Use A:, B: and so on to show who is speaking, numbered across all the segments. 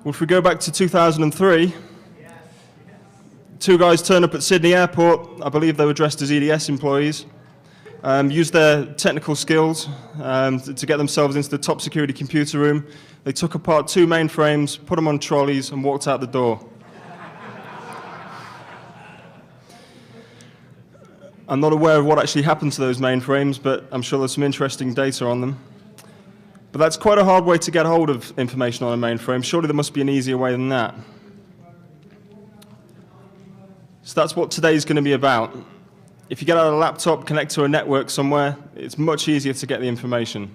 A: Well, if we go back to 2003, two guys turned up at Sydney Airport. I believe they were dressed as EDS employees, used their technical skills to get themselves into the top security computer room. They took apart two mainframes, put them on trolleys, and walked out the door. I'm not aware of what actually happened to those mainframes, but I'm sure there's some interesting data on them. But that's quite a hard way to get hold of information on a mainframe. Surely there must be an easier way than that. So that's what today's going to be about. If you get out a laptop, connect to a network somewhere, it's much easier to get the information.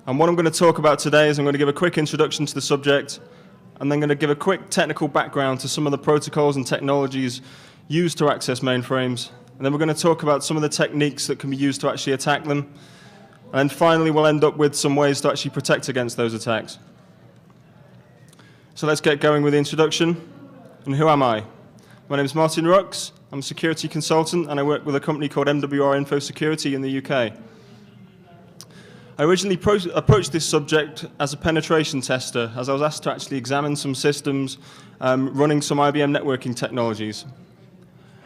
A: And what I'm going to talk about today is I'm going to give a quick introduction to the subject, and then going to give a quick technical background to some of the protocols and technologies used to access mainframes. And then we're going to talk about some of the techniques that can be used to actually attack them. And then finally, we'll end up with some ways to actually protect against those attacks. So let's get going with the introduction. And who am I? My name is Martyn Ruks. I'm a security consultant, and I work with a company called MWR Info Security in the UK. I originally approached this subject as a penetration tester, as I was asked to actually examine some systems running some IBM networking technologies.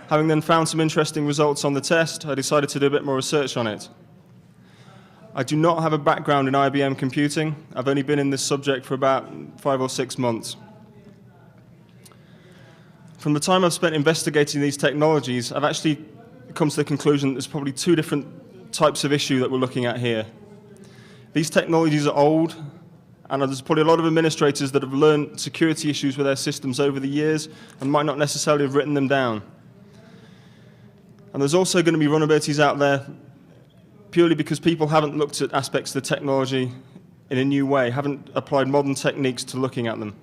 A: Having then found some interesting results on the test, I decided to do a bit more research on it. I do not have a background in IBM computing. I've only been in this subject for about 5 or 6 months. From the time I've spent investigating these technologies, I've actually come to the conclusion that there's probably two different types of issue that we're looking at here. These technologies are old, and there's probably a lot of administrators that have learned security issues with their systems over the years and might not necessarily have written them down. And there's also going to be vulnerabilities out there purely because people haven't looked at aspects of the technology in a new way, haven't applied modern techniques to looking at them.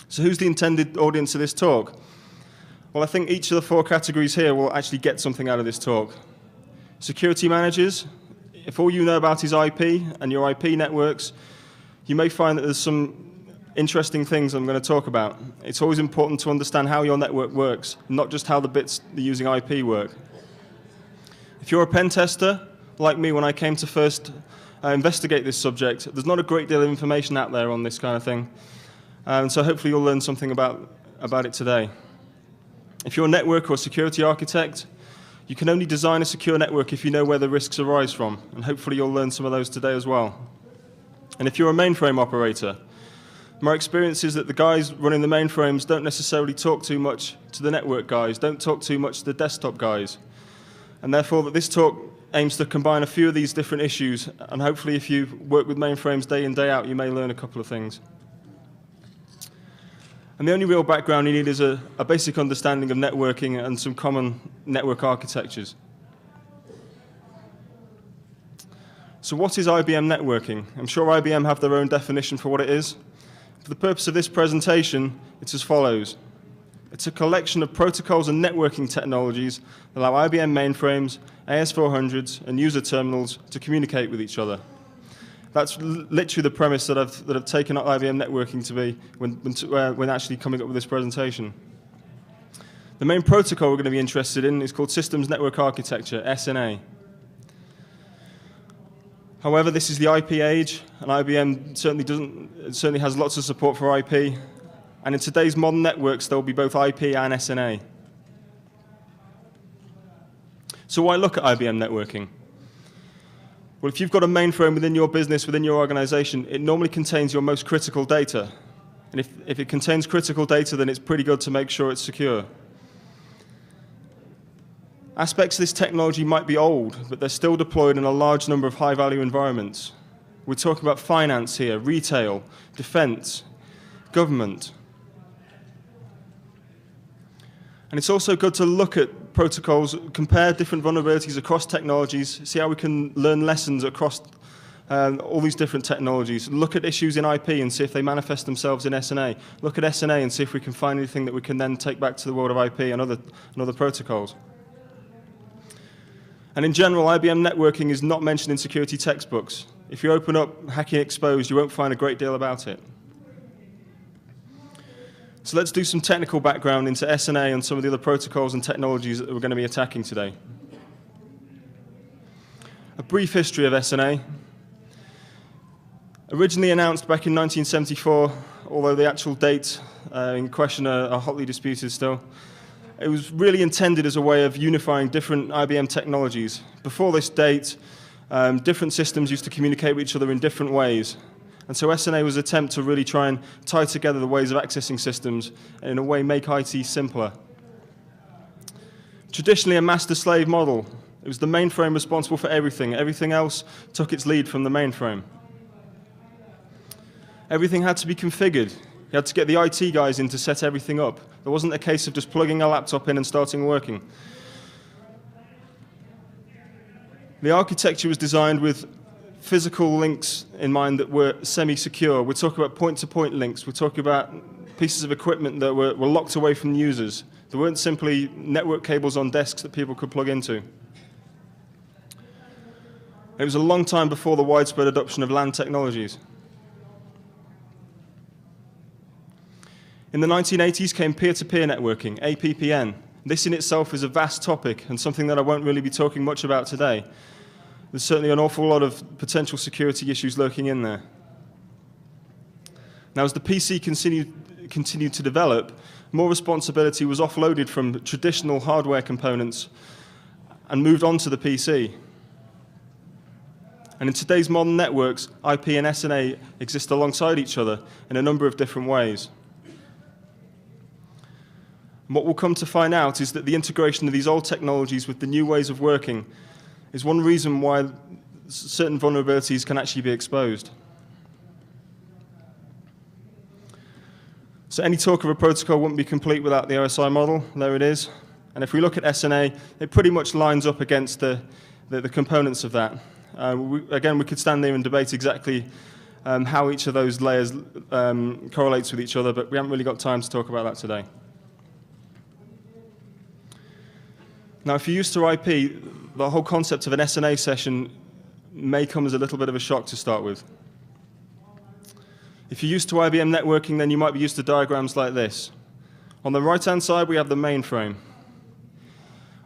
A: So who's the intended audience of this talk? Well, I think each of the 4 categories here will actually get something out of this talk. Security managers, if all you know about is IP and your IP networks, you may find that there's some interesting things I'm going to talk about. It's always important to understand how your network works, not just how the bits that are using IP work. If you're a pen tester, like me when I came to first investigate this subject, there's not a great deal of information out there on this kind of thing. And so hopefully you'll learn something about it today. If you're a network or security architect, you can only design a secure network if you know where the risks arise from, and hopefully you'll learn some of those today as well. And if you're a mainframe operator, my experience is that the guys running the mainframes don't necessarily talk too much to the network guys, don't talk too much to the desktop guys. And therefore, that this talk aims to combine a few of these different issues, and hopefully if you work with mainframes day in, day out, you may learn a couple of things. And the only real background you need is a basic understanding of networking and some common network architectures. So what is IBM networking? I'm sure IBM have their own definition for what it is. For the purpose of this presentation, it's as follows. It's a collection of protocols and networking technologies that allow IBM mainframes, AS400s, and user terminals to communicate with each other. That's literally the premise that I've taken IBM networking to be when actually coming up with this presentation. The main protocol we're going to be interested in is called Systems Network Architecture, SNA. However, this is the IP age, and IBM certainly has lots of support for IP. And in today's modern networks, there will be both IP and SNA. So why look at IBM networking? Well, if you've got a mainframe within your business, within your organization, it normally contains your most critical data. And if it contains critical data, then it's pretty good to make sure it's secure. Aspects of this technology might be old, but they're still deployed in a large number of high-value environments. We're talking about finance here, retail, defense, government. And it's also good to look at protocols, compare different vulnerabilities across technologies, see how we can learn lessons across all these different technologies. Look at issues in IP and see if they manifest themselves in SNA. Look at SNA and see if we can find anything that we can then take back to the world of IP and other protocols. And in general, IBM networking is not mentioned in security textbooks. If you open up Hacking Exposed, you won't find a great deal about it. So let's do some technical background into SNA and some of the other protocols and technologies that we're going to be attacking today. A brief history of SNA. Originally announced back in 1974, although the actual date in question are hotly disputed still, it was really intended as a way of unifying different IBM technologies. Before this date, different systems used to communicate with each other in different ways. And so SNA was an attempt to really try and tie together the ways of accessing systems and in a way make IT simpler. Traditionally a master-slave model, it was the mainframe responsible for everything. Everything else took its lead from the mainframe. Everything had to be configured. You had to get the IT guys in to set everything up. There wasn't a case of just plugging a laptop in and starting working. The architecture was designed with physical links in mind that were semi-secure. We're talking about point-to-point links. We're talking about pieces of equipment that were locked away from users. There weren't simply network cables on desks that people could plug into. It was a long time before the widespread adoption of LAN technologies. In the 1980s came peer-to-peer networking, APPN. This in itself is a vast topic and something that I won't really be talking much about today. There's certainly an awful lot of potential security issues lurking in there. Now, as the PC continued to develop, more responsibility was offloaded from traditional hardware components and moved on to the PC. And in today's modern networks, IP and SNA exist alongside each other in a number of different ways. And what we'll come to find out is that the integration of these old technologies with the new ways of working is one reason why certain vulnerabilities can actually be exposed. So any talk of a protocol wouldn't be complete without the OSI model. There it is. And if we look at SNA, it pretty much lines up against the components of that. Again, we could stand there and debate exactly how each of those layers correlates with each other, but we haven't really got time to talk about that today. Now, if you're used to IP, the whole concept of an SNA session may come as a little bit of a shock to start with. If you're used to IBM networking, then you might be used to diagrams like this. On the right-hand side, we have the mainframe.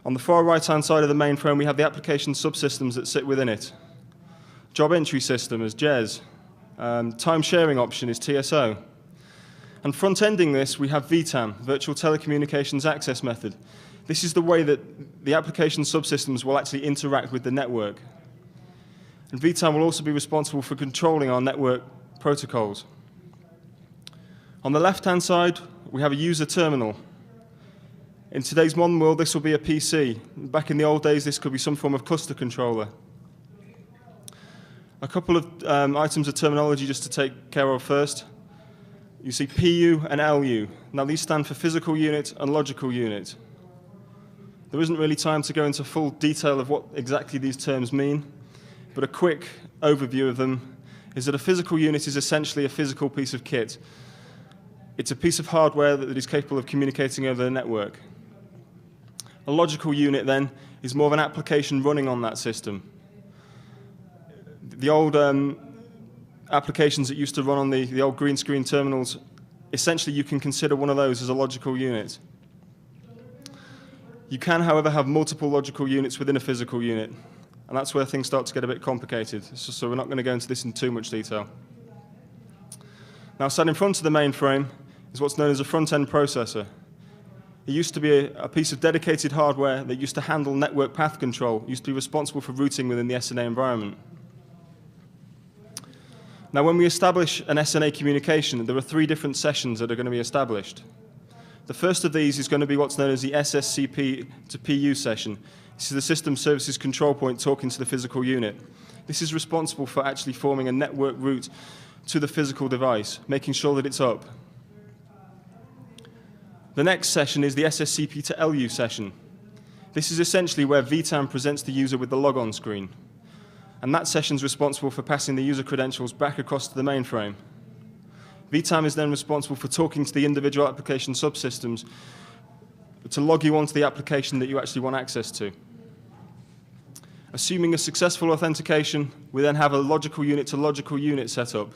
A: On the far right-hand side of the mainframe, we have the application subsystems that sit within it. Job entry system is JES. Time sharing option is TSO. And front-ending this, we have VTAM, Virtual Telecommunications Access Method. This is the way that the application subsystems will actually interact with the network. And VTAM will also be responsible for controlling our network protocols. On the left-hand side, we have a user terminal. In today's modern world, this will be a PC. Back in the old days, this could be some form of cluster controller. A couple of items of terminology just to take care of first. You see PU and LU. Now, these stand for physical unit and logical unit. There isn't really time to go into full detail of what exactly these terms mean, but a quick overview of them is that a physical unit is essentially a physical piece of kit. It's a piece of hardware that is capable of communicating over the network. A logical unit, then, is more of an application running on that system. The old applications that used to run on the old green screen terminals, essentially you can consider one of those as a logical unit. You can, however, have multiple logical units within a physical unit, and that's where things start to get a bit complicated, so we're not going to go into this in too much detail. Now, sat in front of the mainframe is what's known as a front-end processor. It used to be a piece of dedicated hardware that used to handle network path control, used to be responsible for routing within the SNA environment. Now, when we establish an SNA communication, there are 3 different sessions that are going to be established. The first of these is going to be what's known as the SSCP to PU session. This is the System Services Control Point talking to the physical unit. This is responsible for actually forming a network route to the physical device, making sure that it's up. The next session is the SSCP to LU session. This is essentially where VTAM presents the user with the logon screen. And that session is responsible for passing the user credentials back across to the mainframe. VTAM is then responsible for talking to the individual application subsystems to log you onto the application that you actually want access to. Assuming a successful authentication, we then have a logical unit to logical unit set up.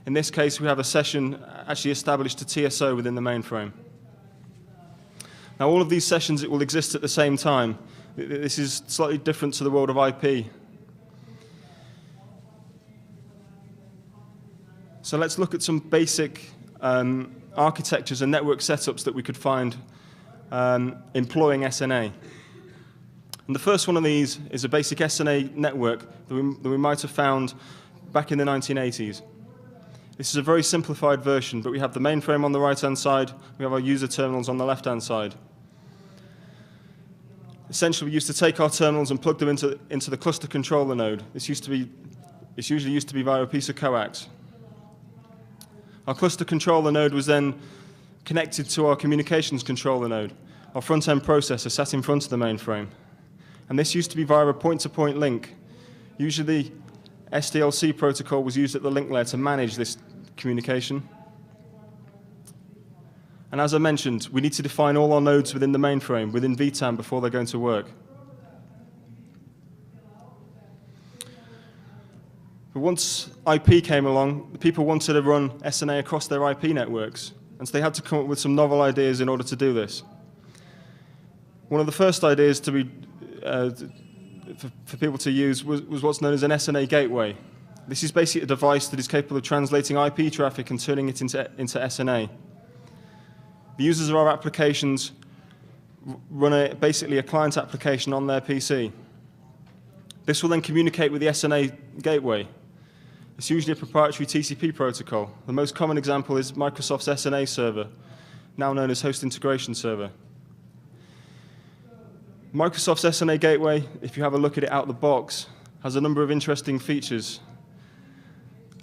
A: In this case, we have a session actually established to TSO within the mainframe. Now, all of these sessions, it will exist at the same time. This is slightly different to the world of IP. So let's look at some basic architectures and network setups that we could find employing SNA. And the first one of these is a basic SNA network that we might have found back in the 1980s. This is a very simplified version, but we have the mainframe on the right-hand side, we have our user terminals on the left-hand side. Essentially, we used to take our terminals and plug them into the cluster controller node. This usually used to be via a piece of coax. Our cluster controller node was then connected to our communications controller node, our front-end processor sat in front of the mainframe. And this used to be via a point-to-point link. Usually, SDLC protocol was used at the link layer to manage this communication. And as I mentioned, we need to define all our nodes within the mainframe, within VTAM, before they're going to work. But once IP came along, people wanted to run SNA across their IP networks, and so they had to come up with some novel ideas in order to do this. One of the first ideas to be for people to use was what's known as an SNA gateway. This is basically a device that is capable of translating IP traffic and turning it into SNA. The users of our applications run basically a client application on their PC. This will then communicate with the SNA gateway. It's usually a proprietary TCP protocol. The most common example is Microsoft's SNA server, now known as Host Integration Server. Microsoft's SNA gateway, if you have a look at it out the box, has a number of interesting features.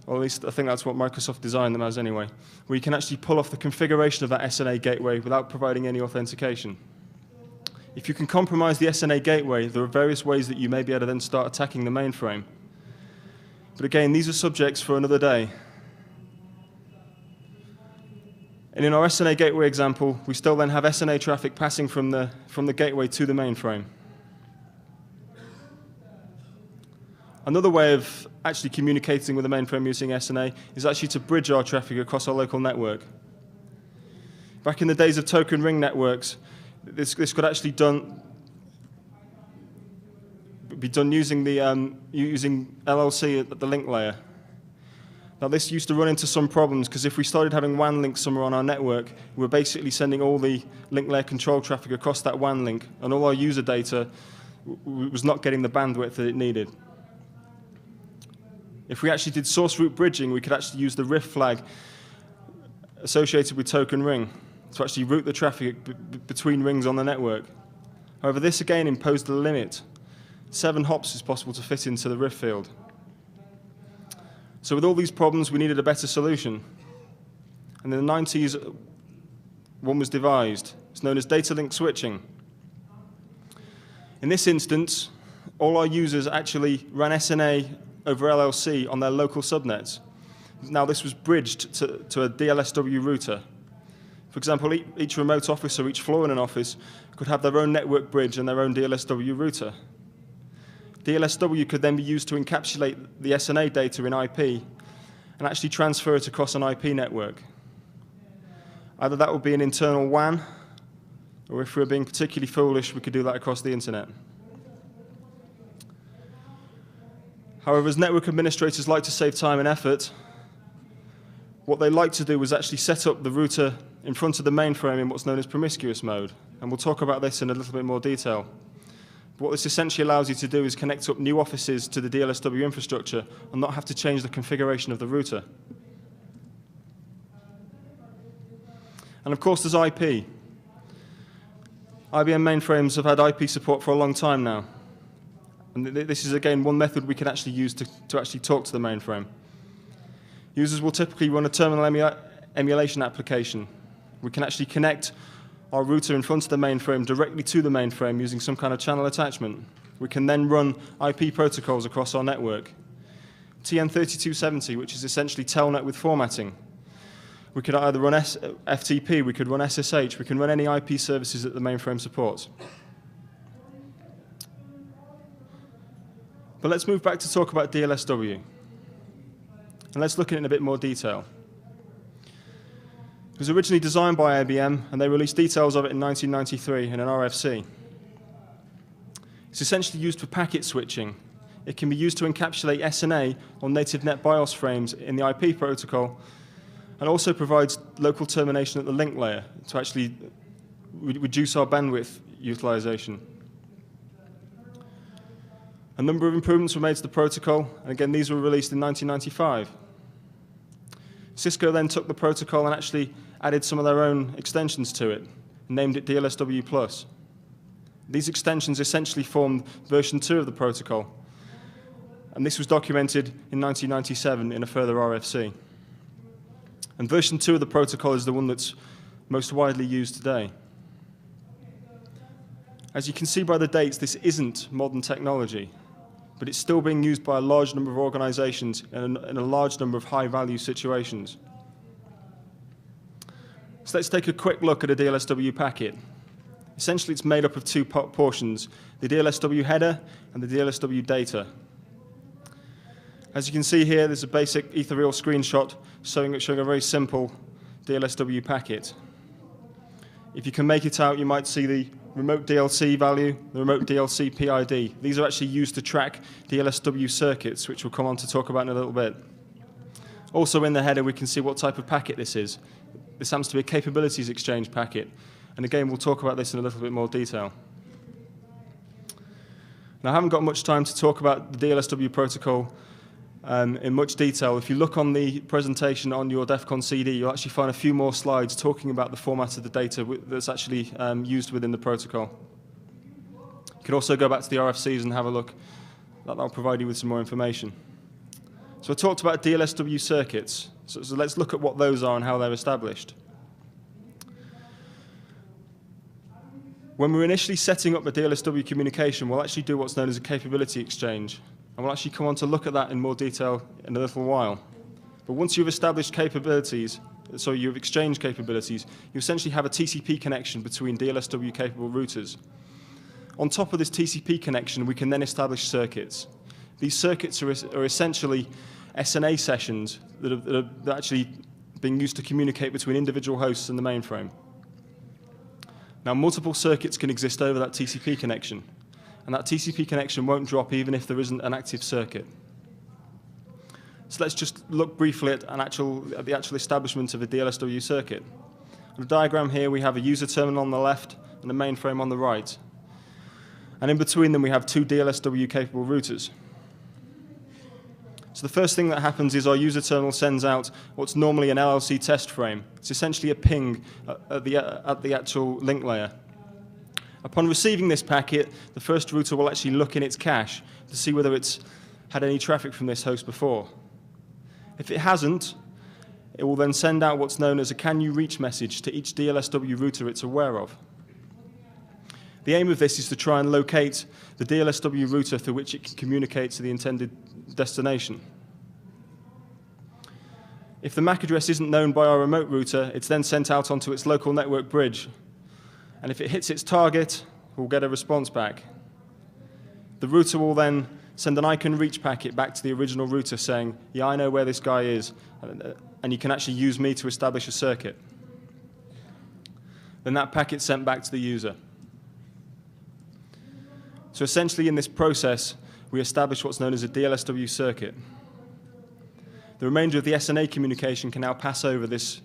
A: Or at least I think that's what Microsoft designed them as anyway, where you can actually pull off the configuration of that SNA gateway without providing any authentication. If you can compromise the SNA gateway, there are various ways that you may be able to then start attacking the mainframe. But again, these are subjects for another day. And in our SNA gateway example, we still then have SNA traffic passing from the gateway to the mainframe. Another way of actually communicating with the mainframe using SNA is actually to bridge our traffic across our local network. Back in the days of token ring networks, this could actually be done using LLC at the link layer. Now, this used to run into some problems because if we started having WAN links somewhere on our network, we were basically sending all the link layer control traffic across that WAN link, and all our user data was not getting the bandwidth that it needed. If we actually did source route bridging, we could actually use the RIF flag associated with token ring to actually route the traffic between rings on the network. However, this again imposed a limit. 7 hops is possible to fit into the RIF field. So with all these problems, we needed a better solution. And in the 90s, one was devised. It's known as data link switching. In this instance, all our users actually ran SNA over LLC on their local subnets. Now, this was bridged to a DLSW router. For example, each remote office or each floor in an office could have their own network bridge and their own DLSW router. DLSW could then be used to encapsulate the SNA data in IP and actually transfer it across an IP network. Either that would be an internal WAN, or if we were being particularly foolish, we could do that across the internet. However, as network administrators like to save time and effort, what they like to do was actually set up the router in front of the mainframe in what's known as promiscuous mode. And we'll talk about this in a little bit more detail. But what this essentially allows you to do is connect up new offices to the DLSW infrastructure and not have to change the configuration of the router. And of course, there's IP. IBM mainframes have had IP support for a long time now. And this is, again, one method we can actually use to actually talk to the mainframe. Users will typically run a terminal emulation application. We can actually connect our router in front of the mainframe directly to the mainframe using some kind of channel attachment. We can then run IP protocols across our network. TN3270, which is essentially telnet with formatting. We could either run FTP, we could run SSH, we can run any IP services that the mainframe supports. But let's move back to talk about DLSW. And let's look at it in a bit more detail. It was originally designed by IBM, and they released details of it in 1993 in an RFC. It's essentially used for packet switching it can be used to encapsulate SNA or native net BIOS frames in the IP protocol, and also provides local termination at the link layer to actually reduce our bandwidth utilization. A number of improvements were made to the protocol, and again, these were released in 1995. Cisco then took the protocol and actually added some of their own extensions to it, and named it DLSW+. These extensions essentially formed version 2 of the protocol, and this was documented in 1997 in a further RFC. And version 2 of the protocol is the one that's most widely used today. As you can see by the dates, this isn't modern technology, but it's still being used by a large number of organizations in a large number of high-value situations. So let's take a quick look at a DLSW packet. Essentially, it's made up of two portions, the DLSW header and the DLSW data. As you can see here, there's a basic ethereal screenshot showing a very simple DLSW packet. If you can make it out, you might see the remote DLC value, the remote DLC PID. These are actually used to track DLSW circuits, which we'll come on to talk about in a little bit. Also in the header, we can see what type of packet this is. This happens to be a capabilities exchange packet. And again, we'll talk about this in a little bit more detail. Now, I haven't got much time to talk about the DLSW protocol in much detail. If you look on the presentation on your Defcon CD, you'll actually find a few more slides talking about the format of the data that's actually used within the protocol. You can also go back to the RFCs and have a look. That'll provide you with some more information. So I talked about DLSW circuits. So let's look at what those are and how they're established. When we're initially setting up a DLSW communication, we'll actually do what's known as a capability exchange. And we'll actually come on to look at that in more detail in a little while. But once you've established capabilities, so you've exchanged capabilities, you essentially have a TCP connection between DLSW-capable routers. On top of this TCP connection, we can then establish circuits. These circuits are essentially SNA sessions that are actually being used to communicate between individual hosts in the mainframe. Now, multiple circuits can exist over that TCP connection, and that TCP connection won't drop even if there isn't an active circuit. So let's just look briefly at the actual establishment of a DLSW circuit. On the diagram here, we have a user terminal on the left and a mainframe on the right. And in between them, we have two DLSW-capable routers. So the first thing that happens is our user terminal sends out what's normally an LLC test frame. It's essentially a ping at the actual link layer. Upon receiving this packet, the first router will actually look in its cache to see whether it's had any traffic from this host before. If it hasn't, it will then send out what's known as a can you reach message to each DLSW router it's aware of. The aim of this is to try and locate the DLSW router through which it can communicate to the intended destination. If the MAC address isn't known by our remote router, it's then sent out onto its local network bridge. And if it hits its target, we'll get a response back. The router will then send an icon reach packet back to the original router saying, yeah, I know where this guy is, and you can actually use me to establish a circuit. Then that packet's sent back to the user. So essentially in this process, we establish what's known as a DLSW circuit. The remainder of the SNA communication can now pass over this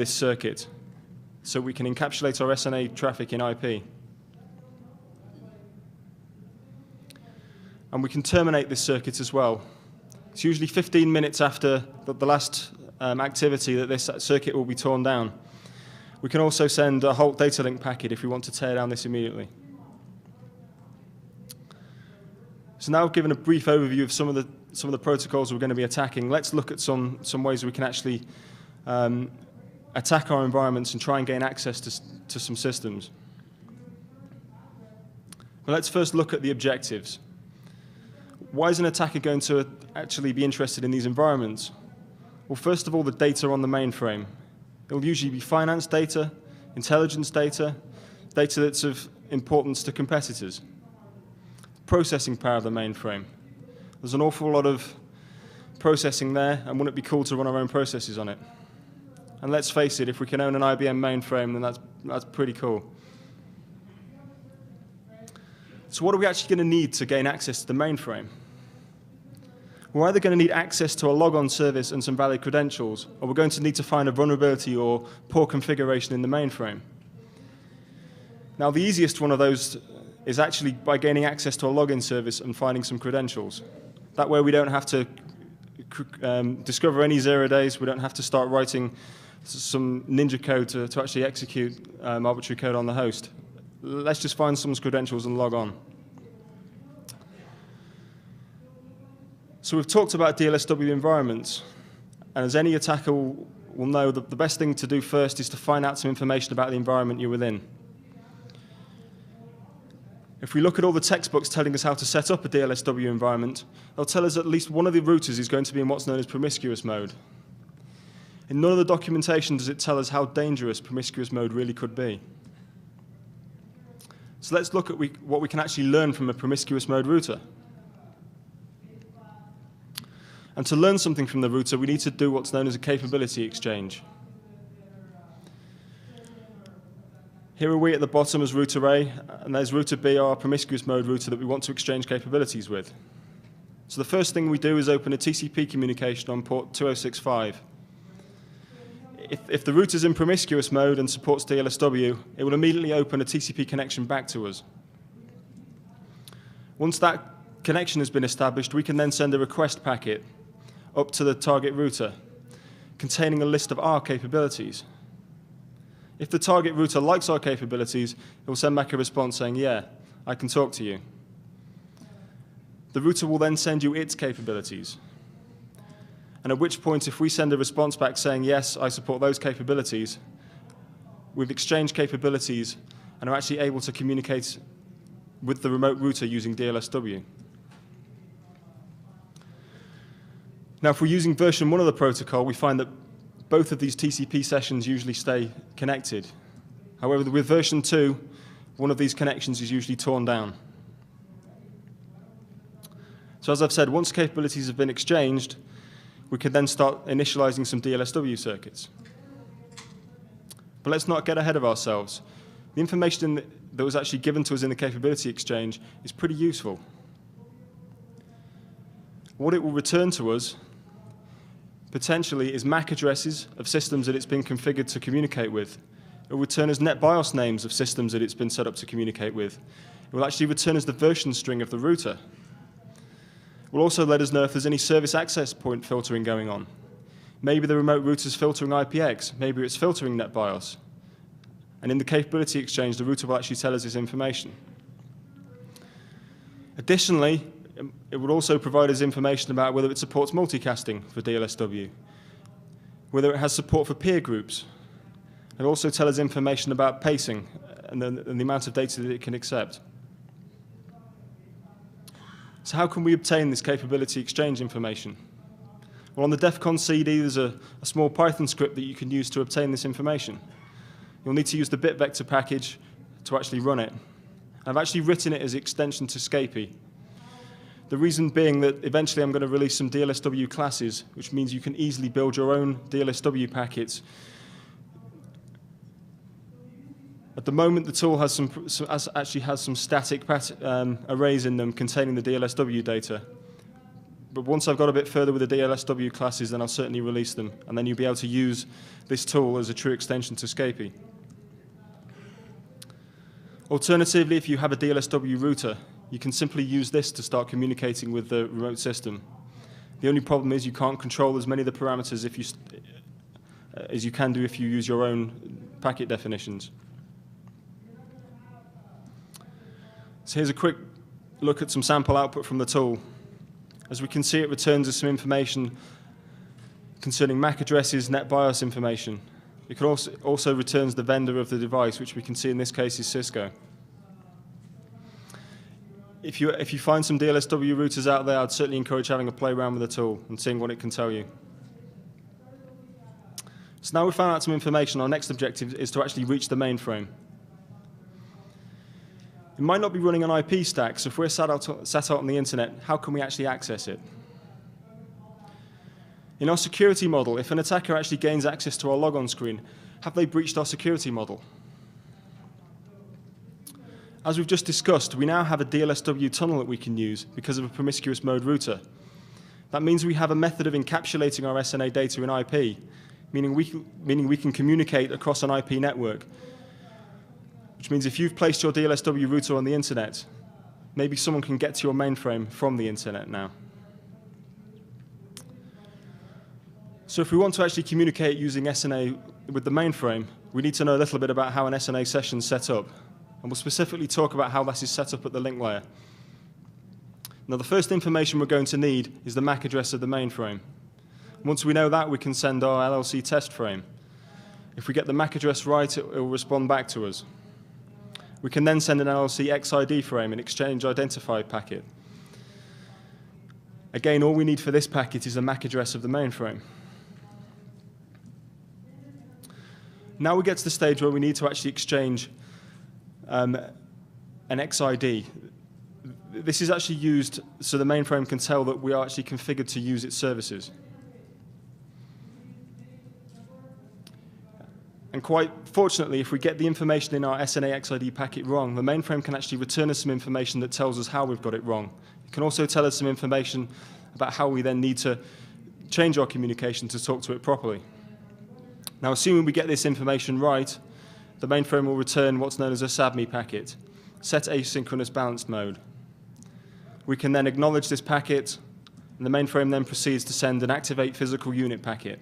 A: circuit, so we can encapsulate our SNA traffic in IP. And we can terminate this circuit as well. It's usually 15 minutes after the last activity that this circuit will be torn down. We can also send a halt data link packet if we want to tear down this immediately. So now I've given a brief overview of some of the protocols we're going to be attacking. Let's look at some ways we can actually attack our environments and try and gain access to some systems. But let's first look at the objectives. Why is an attacker going to actually be interested in these environments? Well, first of all, the data on the mainframe. It'll usually be finance data, intelligence data, data that's of importance to competitors. Processing power of the mainframe. There's an awful lot of processing there, and wouldn't it be cool to run our own processes on it? And let's face it, if we can own an IBM mainframe, then that's pretty cool. So what are we actually going to need to gain access to the mainframe? We're either going to need access to a logon service and some valid credentials, or we're going to need to find a vulnerability or poor configuration in the mainframe. Now, the easiest one of those is actually by gaining access to a login service and finding some credentials. That way we don't have to discover any 0 days, we don't have to start writing some ninja code to actually execute arbitrary code on the host. Let's just find someone's credentials and log on. So we've talked about DLSW environments, and as any attacker will know, the best thing to do first is to find out some information about the environment you're within. If we look at all the textbooks telling us how to set up a DLSW environment, they'll tell us at least one of the routers is going to be in what's known as promiscuous mode. In none of the documentation does it tell us how dangerous promiscuous mode really could be. So let's look at what we can actually learn from a promiscuous mode router. And to learn something from the router, we need to do what's known as a capability exchange. Here are we at the bottom as router A, and there's router B, our promiscuous mode router that we want to exchange capabilities with. So the first thing we do is open a TCP communication on port 2065. If the router's in promiscuous mode and supports DLSW, it will immediately open a TCP connection back to us. Once that connection has been established, we can then send a request packet up to the target router containing a list of our capabilities. If the target router likes our capabilities, it will send back a response saying, yeah, I can talk to you. The router will then send you its capabilities. And at which point, if we send a response back saying, yes, I support those capabilities, we've exchanged capabilities and are actually able to communicate with the remote router using DLSW. Now, if we're using version 1 of the protocol, we find that both of these TCP sessions usually stay connected. However, with version 2, one of these connections is usually torn down. So as I've said, once capabilities have been exchanged, we can then start initializing some DLSW circuits. But let's not get ahead of ourselves. The information that was actually given to us in the capability exchange is pretty useful. What it will return to us potentially is MAC addresses of systems that it's been configured to communicate with. It will return us NetBIOS names of systems that it's been set up to communicate with. It will actually return us the version string of the router. It will also let us know if there's any service access point filtering going on. Maybe the remote router's filtering IPX, maybe it's filtering NetBIOS. And in the capability exchange, the router will actually tell us this information. Additionally, it would also provide us information about whether it supports multicasting for DLSW, whether it has support for peer groups, and also tell us information about pacing and the amount of data that it can accept. So how can we obtain this capability exchange information? Well, on the Defcon CD, there's a small Python script that you can use to obtain this information. You'll need to use the BitVector package to actually run it. I've actually written it as an extension to Scapy. The reason being that eventually I'm going to release some DLSW classes, which means you can easily build your own DLSW packets. At the moment, the tool has actually has some static arrays in them containing the DLSW data. But once I've got a bit further with the DLSW classes, then I'll certainly release them. And then you'll be able to use this tool as a true extension to Scapy. Alternatively, if you have a DLSW router, you can simply use this to start communicating with the remote system. The only problem is you can't control as many of the parameters as you can do if you use your own packet definitions. So here's a quick look at some sample output from the tool. As we can see, it returns us some information concerning MAC addresses, NetBIOS information. It also returns the vendor of the device, which we can see in this case is Cisco. If you find some DLSW routers out there, I'd certainly encourage having a play around with the tool and seeing what it can tell you. So now we've found out some information, our next objective is to actually reach the mainframe. It might not be running an IP stack, so if we're sat out on the internet, how can we actually access it? In our security model, if an attacker actually gains access to our logon screen, have they breached our security model? As we've just discussed, we now have a DLSW tunnel that we can use because of a promiscuous mode router. That means we have a method of encapsulating our SNA data in IP, meaning we can communicate across an IP network, which means if you've placed your DLSW router on the internet, maybe someone can get to your mainframe from the internet now. So if we want to actually communicate using SNA with the mainframe, we need to know a little bit about how an SNA session is set up. And we'll specifically talk about how that is set up at the link layer. Now, the first information we're going to need is the MAC address of the mainframe. Once we know that, we can send our LLC test frame. If we get the MAC address right, it will respond back to us. We can then send an LLC XID frame, an exchange identifier packet. Again, all we need for this packet is the MAC address of the mainframe. Now we get to the stage where we need to actually exchange an XID. This is actually used so the mainframe can tell that we are actually configured to use its services. And quite fortunately, if we get the information in our SNA XID packet wrong, the mainframe can actually return us some information that tells us how we've got it wrong. It can also tell us some information about how we then need to change our communication to talk to it properly. Now, assuming we get this information right, the mainframe will return what's known as a SABME packet, set asynchronous balanced mode. We can then acknowledge this packet, and the mainframe then proceeds to send an activate physical unit packet.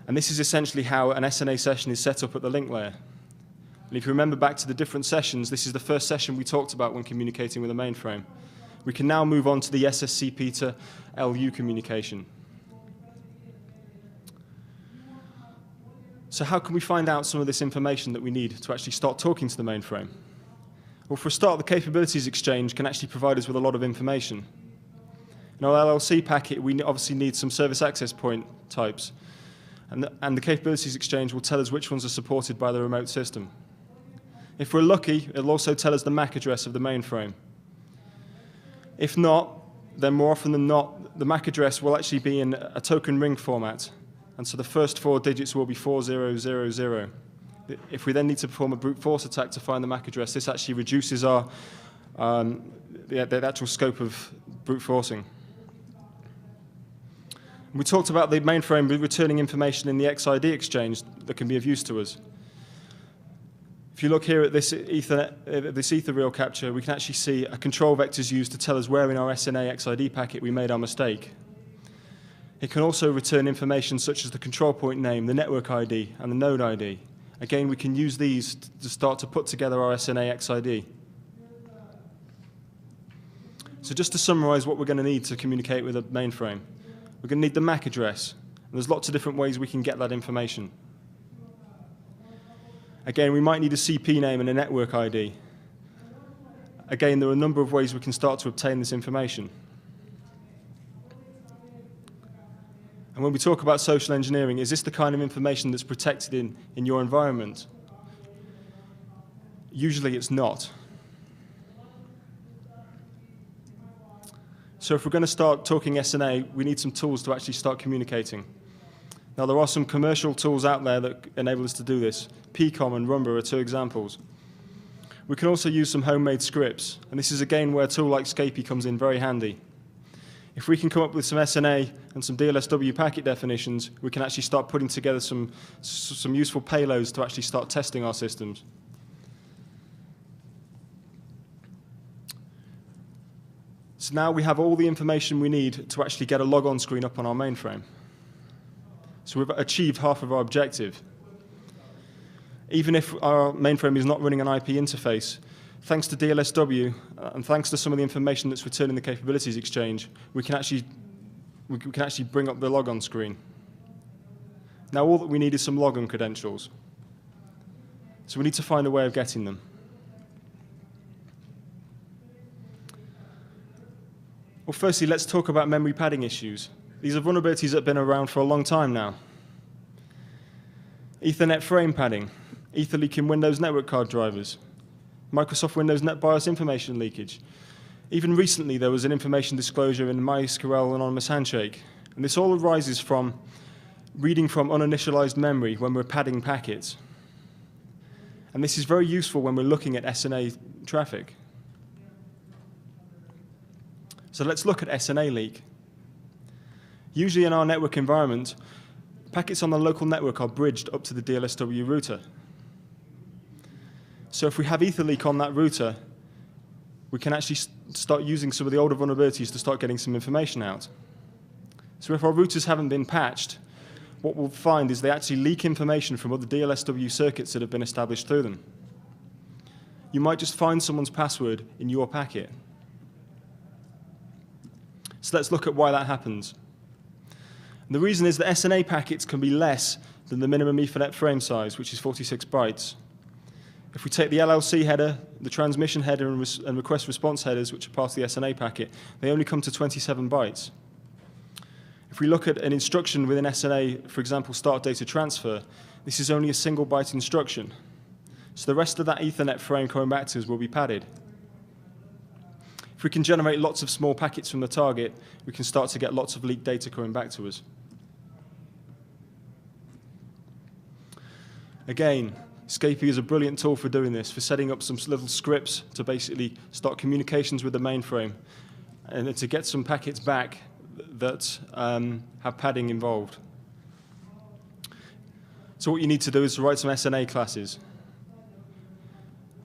A: And this is essentially how an SNA session is set up at the link layer. And if you remember back to the different sessions, this is the first session we talked about when communicating with a mainframe. We can now move on to the SSCP to LU communication. So how can we find out some of this information that we need to actually start talking to the mainframe? Well, for a start, the capabilities exchange can actually provide us with a lot of information. In our LLC packet, we obviously need some service access point types, and the capabilities exchange will tell us which ones are supported by the remote system. If we're lucky, it'll also tell us the MAC address of the mainframe. If not, then more often than not, the MAC address will actually be in a token ring format, and so the first 4 digits will be 4000. If we then need to perform a brute force attack to find the MAC address, this actually reduces our the actual scope of brute forcing. We talked about the mainframe returning information in the XID exchange that can be of use to us. If you look here at this ether reel capture, we can actually see a control vector is used to tell us where in our SNA XID packet we made our mistake. It can also return information such as the control point name, the network ID, and the node ID. Again, we can use these to start to put together our SNA XID. So just to summarize what we're going to need to communicate with a mainframe, we're going to need the MAC address. And there's lots of different ways we can get that information. Again, we might need a CP name and a network ID. Again, there are a number of ways we can start to obtain this information. And when we talk about social engineering, is this the kind of information that's protected in your environment? Usually it's not. So if we're going to start talking SNA, we need some tools to actually start communicating. Now, there are some commercial tools out there that enable us to do this. PCOM and Rumba are 2 examples. We can also use some homemade scripts, and this is again where a tool like Scapy comes in very handy. If we can come up with some SNA and some DLSW packet definitions, we can actually start putting together some useful payloads to actually start testing our systems. So now we have all the information we need to actually get a logon screen up on our mainframe. So we've achieved half of our objective. Even if our mainframe is not running an IP interface, thanks to DLSW and thanks to some of the information that's returned in the capabilities exchange, we can actually bring up the logon screen. Now all that we need is some logon credentials. So we need to find a way of getting them. Well, firstly, let's talk about memory padding issues. These are vulnerabilities that have been around for a long time now. Ethernet frame padding, Etherleak in Windows network card drivers, Microsoft Windows NetBIOS information leakage. Even recently, there was an information disclosure in MySQL Anonymous Handshake. And this all arises from reading from uninitialized memory when we're padding packets. And this is very useful when we're looking at SNA traffic. So let's look at SNA leak. Usually in our network environment, packets on the local network are bridged up to the DLSW router. So if we have ether leak on that router, we can actually start using some of the older vulnerabilities to start getting some information out. So if our routers haven't been patched, what we'll find is they actually leak information from other DLSW circuits that have been established through them. You might just find someone's password in your packet. So let's look at why that happens. And the reason is that SNA packets can be less than the minimum Ethernet frame size, which is 46 bytes. If we take the LLC header, the transmission header, and request response headers, which are part of the SNA packet, they only come to 27 bytes. If we look at an instruction within SNA, for example, start data transfer, this is only a single byte instruction. So the rest of that Ethernet frame coming back to us will be padded. If we can generate lots of small packets from the target, we can start to get lots of leaked data coming back to us. Again, Scapy is a brilliant tool for doing this, for setting up some little scripts to basically start communications with the mainframe and to get some packets back that have padding involved. So what you need to do is to write some SNA classes.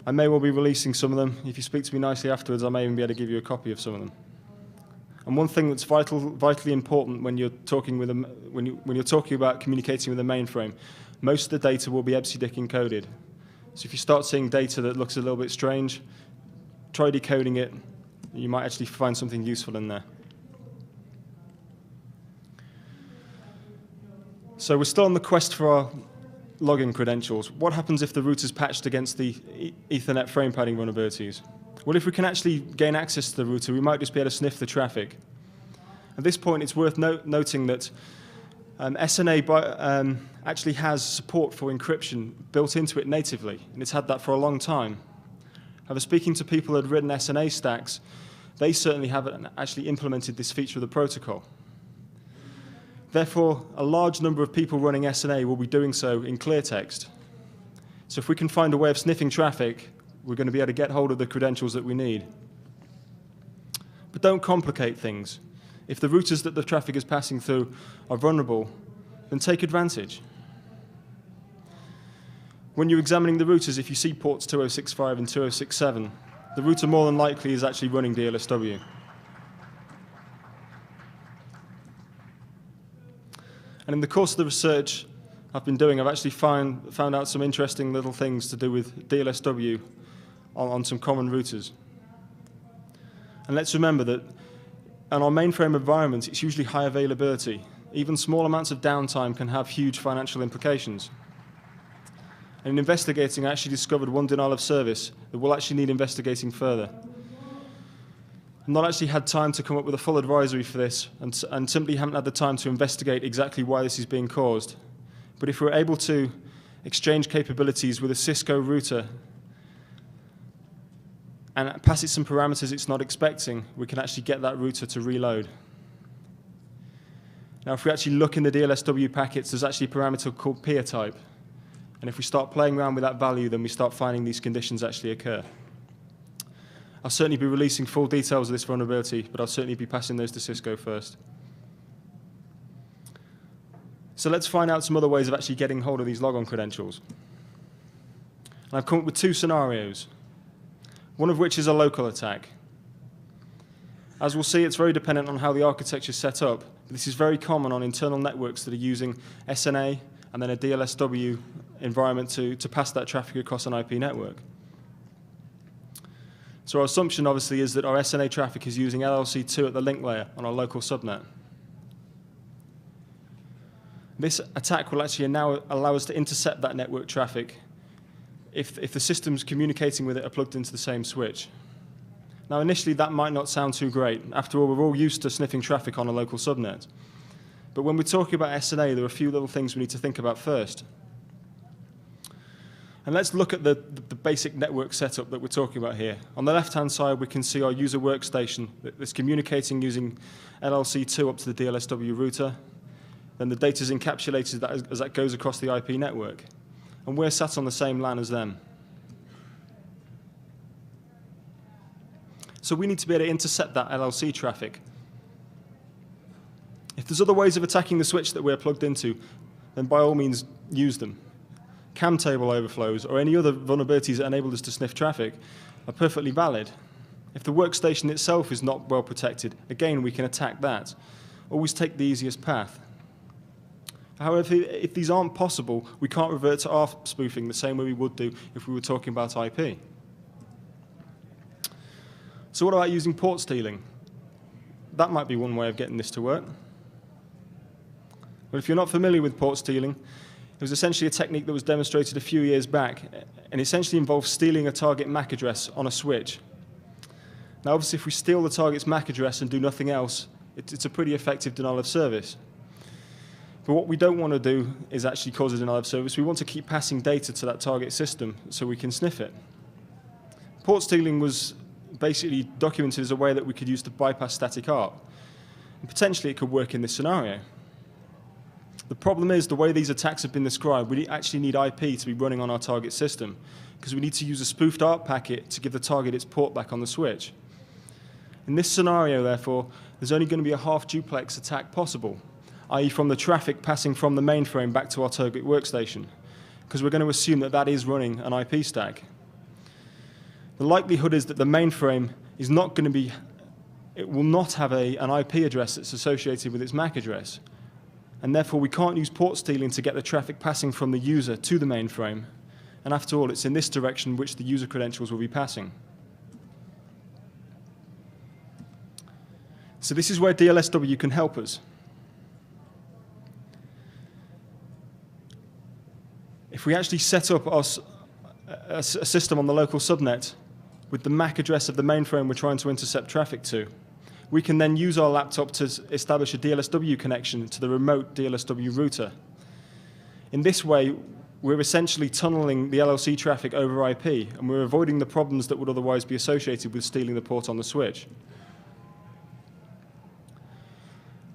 A: I may well be releasing some of them. If you speak to me nicely afterwards, I may even be able to give you a copy of some of them. And one thing that's vitally important when you're talking with them, when you're talking about communicating with the mainframe, most of the data will be EBCDIC encoded. So if you start seeing data that looks a little bit strange, try decoding it. You might actually find something useful in there. So we're still on the quest for our login credentials. What happens if the router's patched against the Ethernet frame padding vulnerabilities? Well, if we can actually gain access to the router, we might just be able to sniff the traffic. At this point, it's worth noting that SNA actually has support for encryption built into it natively, and it's had that for a long time. However, speaking to people that have written SNA stacks, they certainly haven't actually implemented this feature of the protocol. Therefore, a large number of people running SNA will be doing so in clear text. So if we can find a way of sniffing traffic, we're going to be able to get hold of the credentials that we need. But don't complicate things. If the routers that the traffic is passing through are vulnerable, then take advantage. When you're examining the routers, if you see ports 2065 and 2067, the router more than likely is actually running DLSW. And in the course of the research I've been doing, I've actually found out some interesting little things to do with DLSW on some common routers. And let's remember that in our mainframe environment, it's usually high availability. Even small amounts of downtime can have huge financial implications. And in investigating, I actually discovered one denial of service that will actually need investigating further. I've not actually had time to come up with a full advisory for this, and simply haven't had the time to investigate exactly why this is being caused. But if we're able to exchange capabilities with a Cisco router and pass it some parameters it's not expecting, we can actually get that router to reload. Now, if we actually look in the DLSW packets, there's actually a parameter called peer type. And if we start playing around with that value, then we start finding these conditions actually occur. I'll certainly be releasing full details of this vulnerability, but I'll certainly be passing those to Cisco first. So let's find out some other ways of actually getting hold of these logon credentials. And I've come up with two scenarios, one of which is a local attack. As we'll see, it's very dependent on how the architecture is set up. But this is very common on internal networks that are using SNA and then a DLSW environment to pass that traffic across an IP network. So our assumption, obviously, is that our SNA traffic is using LLC2 at the link layer on our local subnet. This attack will actually now allow us to intercept that network traffic if the systems communicating with it are plugged into the same switch. Now, initially, that might not sound too great. After all, we're all used to sniffing traffic on a local subnet. But when we're talking about SNA, there are a few little things we need to think about first. And let's look at the basic network setup that we're talking about here. On the left-hand side, we can see our user workstation that's communicating using LLC2 up to the DLSW router. Then the data is encapsulated as that goes across the IP network. And we're sat on the same LAN as them. So we need to be able to intercept that LLC traffic. If there's other ways of attacking the switch that we're plugged into, then by all means use them. CAM table overflows or any other vulnerabilities that enable us to sniff traffic are perfectly valid. If the workstation itself is not well protected, again, we can attack that. Always take the easiest path. However, if these aren't possible, we can't revert to ARP spoofing the same way we would do if we were talking about IP. So what about using port stealing? That might be one way of getting this to work. But if you're not familiar with port stealing, it was essentially a technique that was demonstrated a few years back, and essentially involves stealing a target MAC address on a switch. Now, obviously, if we steal the target's MAC address and do nothing else, it's a pretty effective denial of service. But what we don't want to do is actually cause a denial of service. We want to keep passing data to that target system so we can sniff it. Port stealing was basically documented as a way that we could use to bypass static ARP. And potentially, it could work in this scenario. The problem is, the way these attacks have been described, we actually need IP to be running on our target system, because we need to use a spoofed ARP packet to give the target its port back on the switch. In this scenario, therefore, there's only going to be a half-duplex attack possible, i.e. from the traffic passing from the mainframe back to our target workstation, because we're going to assume that that is running an IP stack. The likelihood is that the mainframe is not going to be, it will not have an IP address that's associated with its MAC address, and therefore we can't use port stealing to get the traffic passing from the user to the mainframe, and after all, it's in this direction which the user credentials will be passing. So this is where DLSW can help us. If we actually set up a system on the local subnet with the MAC address of the mainframe we're trying to intercept traffic to, we can then use our laptop to establish a DLSW connection to the remote DLSW router. In this way, we're essentially tunneling the LLC traffic over IP, and we're avoiding the problems that would otherwise be associated with stealing the port on the switch.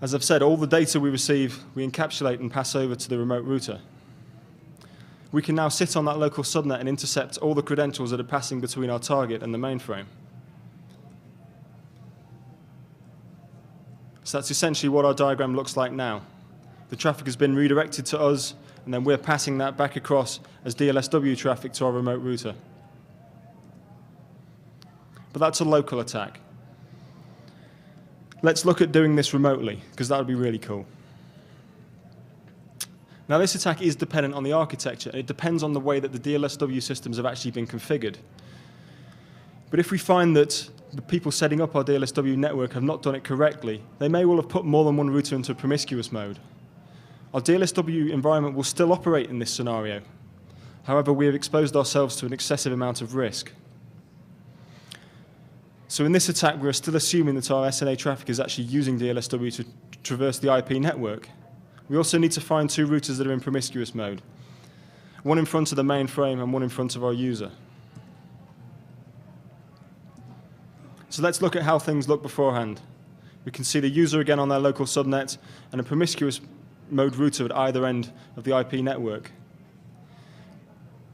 A: As I've said, all the data we receive, we encapsulate and pass over to the remote router. We can now sit on that local subnet and intercept all the credentials that are passing between our target and the mainframe. So that's essentially what our diagram looks like now. The traffic has been redirected to us, and then we're passing that back across as DLSW traffic to our remote router. But that's a local attack. Let's look at doing this remotely, because that would be really cool. Now, this attack is dependent on the architecture. It depends on the way that the DLSW systems have actually been configured. But if we find that the people setting up our DLSW network have not done it correctly, they may well have put more than one router into a promiscuous mode. Our DLSW environment will still operate in this scenario. However, we have exposed ourselves to an excessive amount of risk. So in this attack, we're still assuming that our SNA traffic is actually using DLSW to traverse the IP network. We also need to find two routers that are in promiscuous mode, one in front of the mainframe and one in front of our user. So let's look at how things look beforehand. We can see the user again on their local subnet and a promiscuous mode router at either end of the IP network.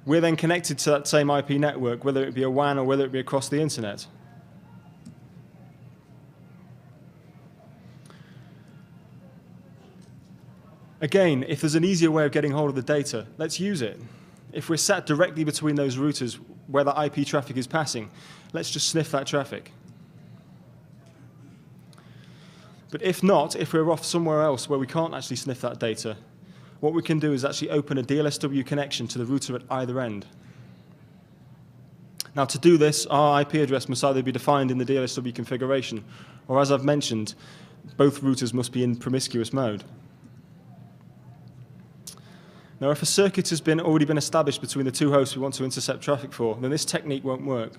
A: We're then connected to that same IP network, whether it be a WAN or whether it be across the internet. Again, if there's an easier way of getting hold of the data, let's use it. If we're sat directly between those routers where the IP traffic is passing, let's just sniff that traffic. But if not, if we're off somewhere else where we can't actually sniff that data, what we can do is actually open a DLSW connection to the router at either end. Now, to do this, our IP address must either be defined in the DLSW configuration, or as I've mentioned, both routers must be in promiscuous mode. Now, if a circuit has already been established between the two hosts we want to intercept traffic for, then this technique won't work.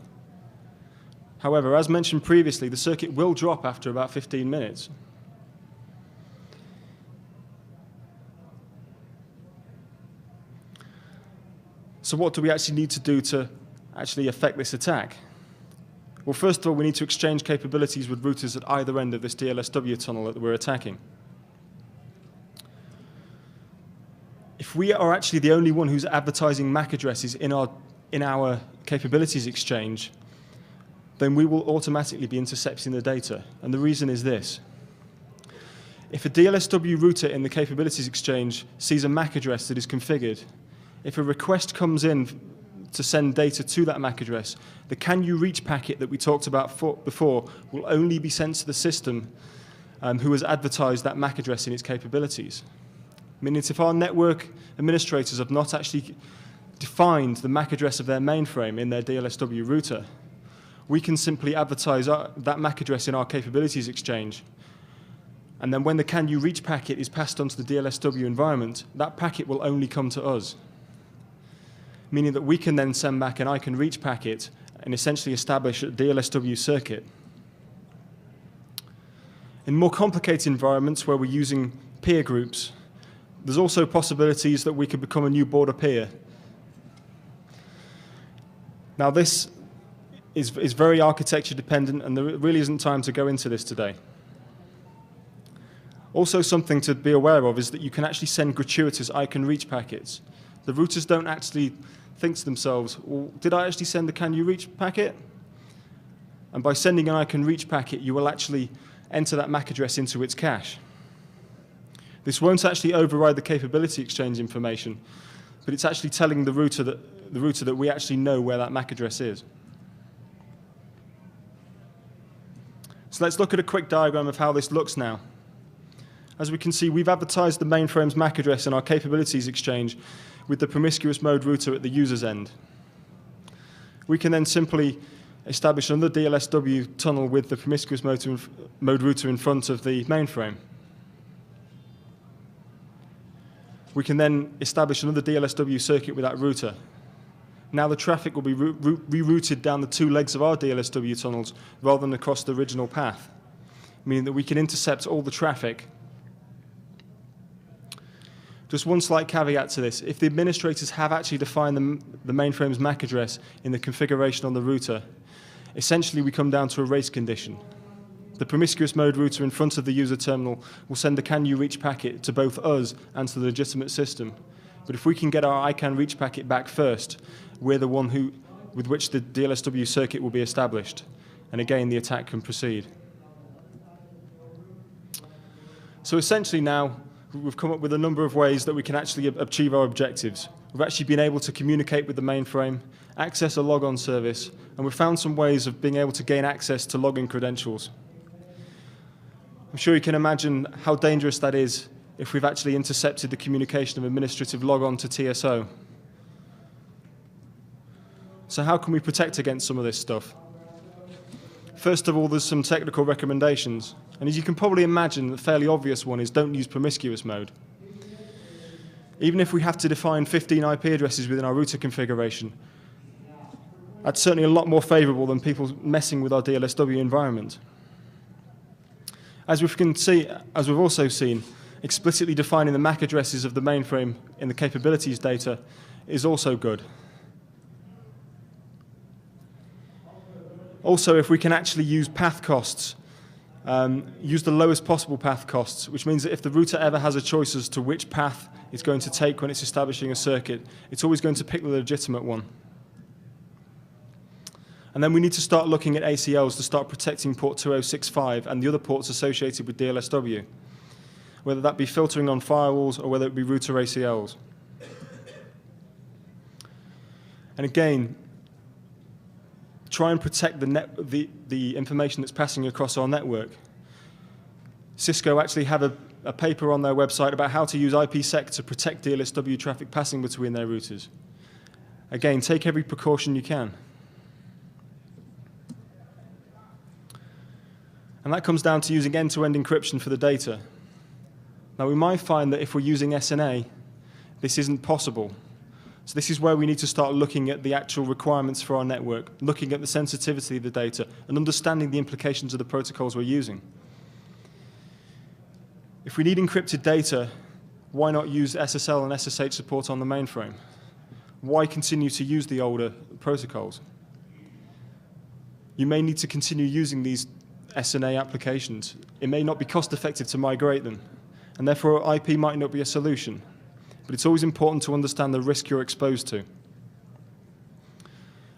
A: However, as mentioned previously, the circuit will drop after about 15 minutes. So what do we actually need to do to actually affect this attack? Well, first of all, we need to exchange capabilities with routers at either end of this DLSW tunnel that we're attacking. If we are actually the only one who's advertising MAC addresses in our capabilities exchange, then we will automatically be intercepting the data. And the reason is this. If a DLSW router in the capabilities exchange sees a MAC address that is configured, if a request comes in to send data to that MAC address, the can you reach packet that we talked about before will only be sent to the system who has advertised that MAC address in its capabilities. Meaning that if our network administrators have not actually defined the MAC address of their mainframe in their DLSW router, we can simply advertise that MAC address in our capabilities exchange. And then when the can you reach packet is passed on to the DLSW environment, that packet will only come to us. Meaning that we can then send back an I can reach packet and essentially establish a DLSW circuit. In more complicated environments where we're using peer groups, there's also possibilities that we could become a new border peer. Now this is very architecture dependent, and there really isn't time to go into this today. Also, something to be aware of is that you can actually send gratuitous I can reach packets. The routers don't actually think to themselves, well, did I actually send the can you reach packet? And by sending an I can reach packet, you will actually enter that MAC address into its cache. This won't actually override the capability exchange information, but it's actually telling the router that we actually know where that MAC address is. So let's look at a quick diagram of how this looks now. As we can see, we've advertised the mainframe's MAC address in our capabilities exchange with the promiscuous mode router at the user's end. We can then simply establish another DLSW tunnel with the promiscuous mode router in front of the mainframe. We can then establish another DLSW circuit with that router. Now the traffic will be rerouted down the two legs of our DLSW tunnels rather than across the original path, meaning that we can intercept all the traffic. Just one slight caveat to this. If the administrators have actually defined the mainframe's MAC address in the configuration on the router, essentially we come down to a race condition. The promiscuous mode router in front of the user terminal will send the can you reach packet to both us and to the legitimate system. But if we can get our I can reach packet back first, we're the one with which the DLSW circuit will be established. And again, the attack can proceed. So essentially now, we've come up with a number of ways that we can actually achieve our objectives. We've actually been able to communicate with the mainframe, access a logon service, and we've found some ways of being able to gain access to login credentials. I'm sure you can imagine how dangerous that is if we've actually intercepted the communication of administrative logon to TSO. So how can we protect against some of this stuff? First of all, there's some technical recommendations. And as you can probably imagine, the fairly obvious one is don't use promiscuous mode. Even if we have to define 15 IP addresses within our router configuration, that's certainly a lot more favorable than people messing with our DLSW environment. As we've also seen, explicitly defining the MAC addresses of the mainframe in the capabilities data is also good. Also, if we can actually use path costs, use the lowest possible path costs, which means that if the router ever has a choice as to which path it's going to take when it's establishing a circuit, it's always going to pick the legitimate one. And then we need to start looking at ACLs to start protecting port 2065 and the other ports associated with DLSW, whether that be filtering on firewalls or whether it be router ACLs. And again, try and protect the information that's passing across our network. Cisco actually have a paper on their website about how to use IPsec to protect DLSW traffic passing between their routers. Again, take every precaution you can. And that comes down to using end-to-end encryption for the data. Now, we might find that if we're using SNA, this isn't possible. So this is where we need to start looking at the actual requirements for our network, looking at the sensitivity of the data, and understanding the implications of the protocols we're using. If we need encrypted data, why not use SSL and SSH support on the mainframe? Why continue to use the older protocols? You may need to continue using these SNA applications. It may not be cost-effective to migrate them, and therefore IP might not be a solution. But it's always important to understand the risk you're exposed to.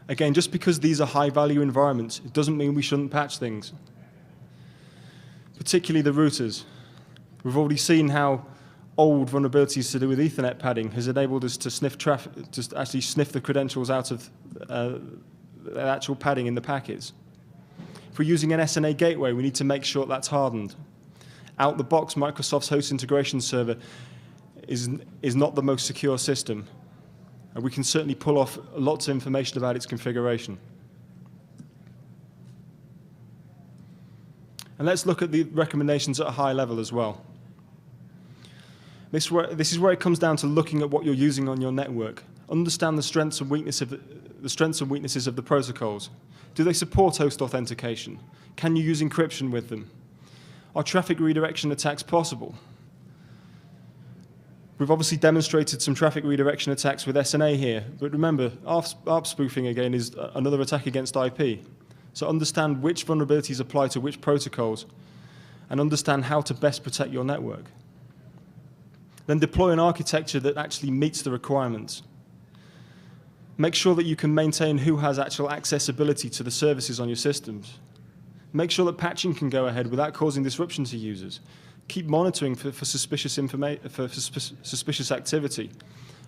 A: Again, just because these are high-value environments, it doesn't mean we shouldn't patch things. Particularly the routers. We've already seen how old vulnerabilities to do with Ethernet padding has enabled us to sniff traffic, to actually sniff the credentials out of the actual padding in the packets. If we're using an SNA gateway, we need to make sure that's hardened. Out the box, Microsoft's host integration server is not the most secure system. And we can certainly pull off lots of information about its configuration. And let's look at the recommendations at a high level as well. This is where it comes down to looking at what you're using on your network. Understand the strengths and weaknesses of the protocols. Do they support host authentication? Can you use encryption with them? Are traffic redirection attacks possible? We've obviously demonstrated some traffic redirection attacks with SNA here, but remember, ARP spoofing again is another attack against IP. So understand which vulnerabilities apply to which protocols, and understand how to best protect your network. Then deploy an architecture that actually meets the requirements. Make sure that you can maintain who has actual accessibility to the services on your systems. Make sure that patching can go ahead without causing disruption to users. Keep monitoring for suspicious activity,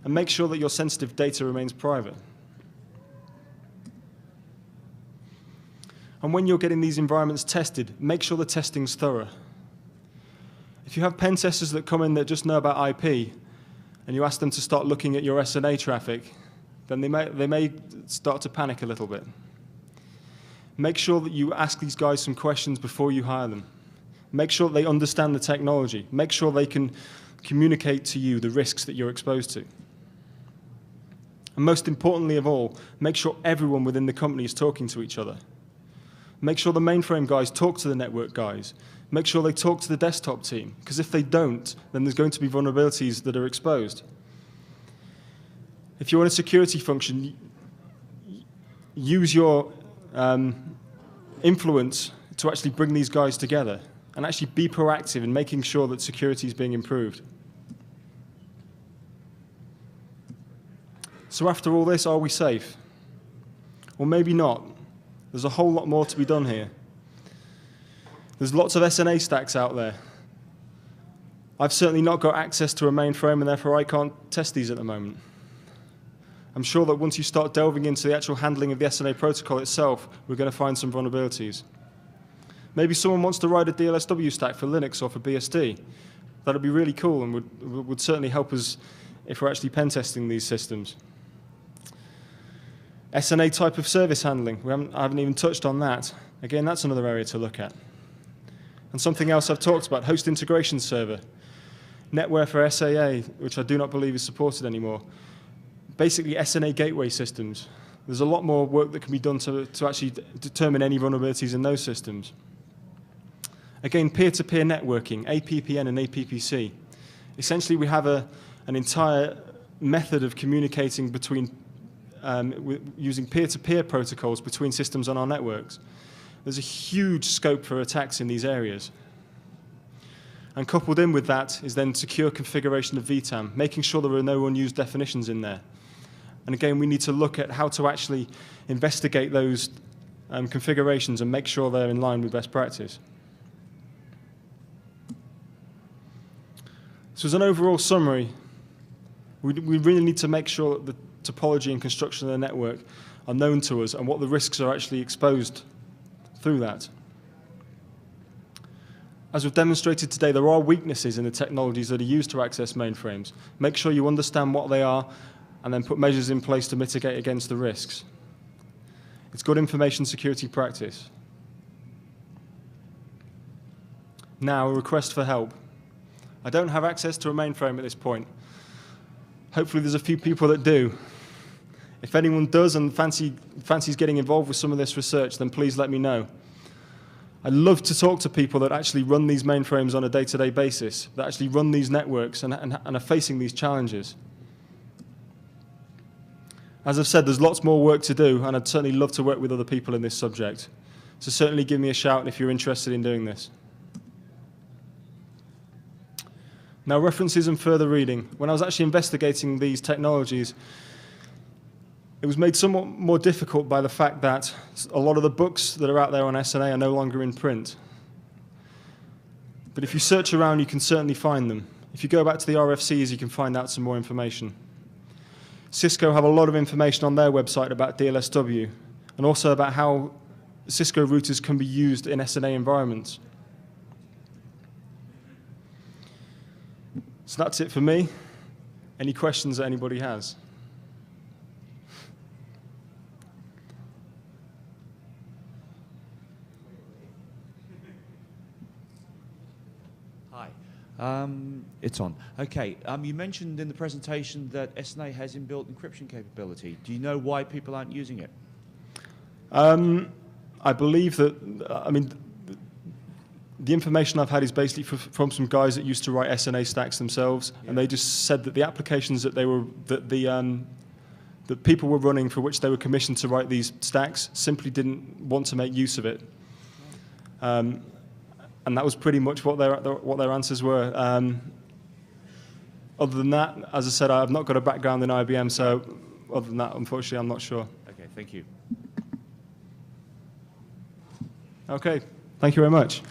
A: and make sure that your sensitive data remains private. And when you're getting these environments tested, make sure the testing's thorough. If you have pen testers that come in that just know about IP, and you ask them to start looking at your SNA traffic, then they may start to panic a little bit. Make sure that you ask these guys some questions before you hire them. Make sure that they understand the technology. Make sure they can communicate to you the risks that you're exposed to. And most importantly of all, make sure everyone within the company is talking to each other. Make sure the mainframe guys talk to the network guys. Make sure they talk to the desktop team, because if they don't, then there's going to be vulnerabilities that are exposed. If you're in a security function, use your influence to actually bring these guys together and actually be proactive in making sure that security is being improved. So after all this, are we safe? Well, maybe not. There's a whole lot more to be done here. There's lots of SNA stacks out there. I've certainly not got access to a mainframe, and therefore I can't test these at the moment. I'm sure that once you start delving into the actual handling of the SNA protocol itself, we're going to find some vulnerabilities. Maybe someone wants to write a DLSW stack for Linux or for BSD. That would be really cool and would certainly help us if we're actually pen testing these systems. SNA type of service handling, I haven't even touched on that. Again, that's another area to look at. And something else I've talked about, host integration server. Netware for SAA, which I do not believe is supported anymore. Basically, SNA gateway systems. There's a lot more work that can be done to actually determine any vulnerabilities in those systems. Again, peer-to-peer networking, APPN and APPC. Essentially, we have an entire method of communicating between, using peer-to-peer protocols between systems on our networks. There's a huge scope for attacks in these areas. And coupled in with that is then secure configuration of VTAM, making sure there are no unused definitions in there. And again, we need to look at how to actually investigate those configurations and make sure they're in line with best practice. So as an overall summary, we really need to make sure that the topology and construction of the network are known to us and what the risks are actually exposed through that. As we've demonstrated today, there are weaknesses in the technologies that are used to access mainframes. Make sure you understand what they are and then put measures in place to mitigate against the risks. It's good information security practice. Now, a request for help. I don't have access to a mainframe at this point. Hopefully there's a few people that do. If anyone does and fancies getting involved with some of this research, then please let me know. I'd love to talk to people that actually run these mainframes on a day-to-day basis, that actually run these networks and are facing these challenges. As I've said, there's lots more work to do, and I'd certainly love to work with other people in this subject. So certainly give me a shout if you're interested in doing this. Now, references and further reading. When I was actually investigating these technologies, It was made somewhat more difficult by the fact that a lot of the books that are out there on SNA are no longer in print. But if you search around, you can certainly find them. If you go back to the RFCs, you can find out some more information. Cisco have a lot of information on their website about DLSW, and also about how Cisco routers can be used in SNA environments. So that's it for me. Any questions that anybody has?
B: It's on. Okay. You mentioned in the presentation that SNA has inbuilt encryption capability. Do you know why people aren't using it?
A: I believe that, I mean, the information I've had is basically from some guys that used to write SNA stacks themselves, and they just said that the applications that that people were running for which they were commissioned to write these stacks simply didn't want to make use of it. And that was pretty much what their answers were. Other than that, as I said, I've not got a background in IBM, so other than that, unfortunately, I'm not sure.
B: Okay, thank you.
A: Okay, thank you very much.